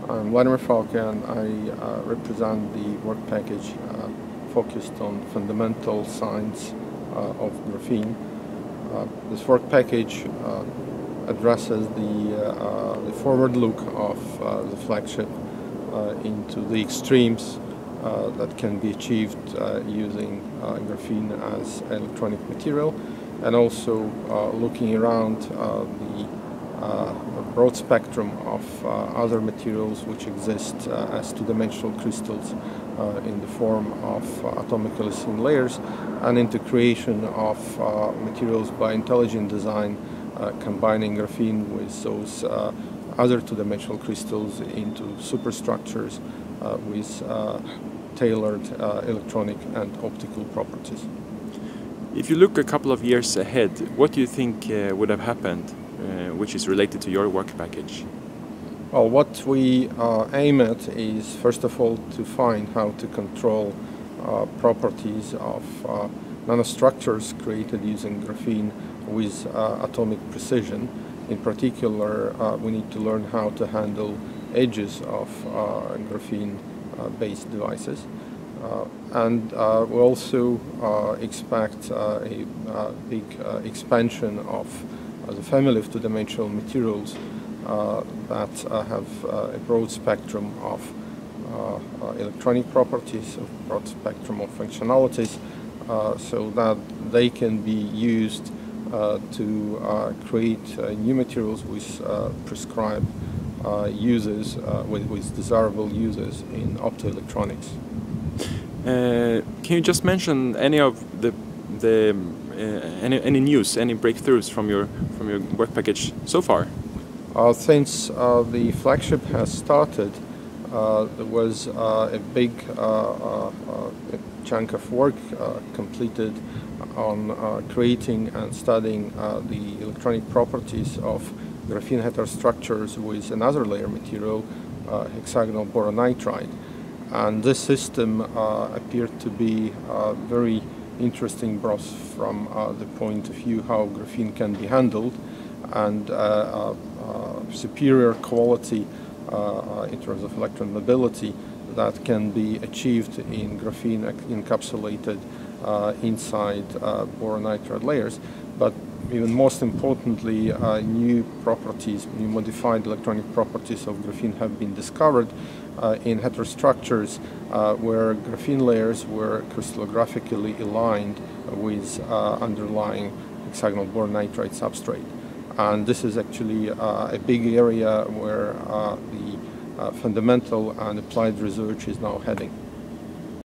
I'm Vladimir Falke, and I represent the work package focused on fundamental science of graphene. This work package addresses the forward look of the flagship into the extremes that can be achieved using graphene as electronic material, and also looking around the broad spectrum of other materials which exist as two-dimensional crystals in the form of atomically thin layers, and into creation of materials by intelligent design, combining graphene with those other two-dimensional crystals into superstructures with tailored electronic and optical properties. If you look a couple of years ahead, what do you think would have happened, which is related to your work package? Well, what we aim at is, first of all, to find how to control properties of nanostructures created using graphene with atomic precision. In particular, we need to learn how to handle edges of graphene-based devices. And we also expect a big expansion of the family of two-dimensional materials that have a broad spectrum of electronic properties, a broad spectrum of functionalities, so that they can be used to create new materials with prescribed uses, with desirable uses in optoelectronics. Can you just mention any of any news, any breakthroughs from your work package so far? Since the flagship has started, there was a big chunk of work completed on creating and studying the electronic properties of graphene heterostructures with another layer material, hexagonal boron nitride. And this system appeared to be very interesting both from the point of view how graphene can be handled, and superior quality in terms of electron mobility that can be achieved in graphene encapsulated inside boron nitride layers. But even most importantly, new properties, new modified electronic properties of graphene have been discovered in heterostructures where graphene layers were crystallographically aligned with underlying hexagonal boron nitride substrate. And this is actually a big area where the fundamental and applied research is now heading.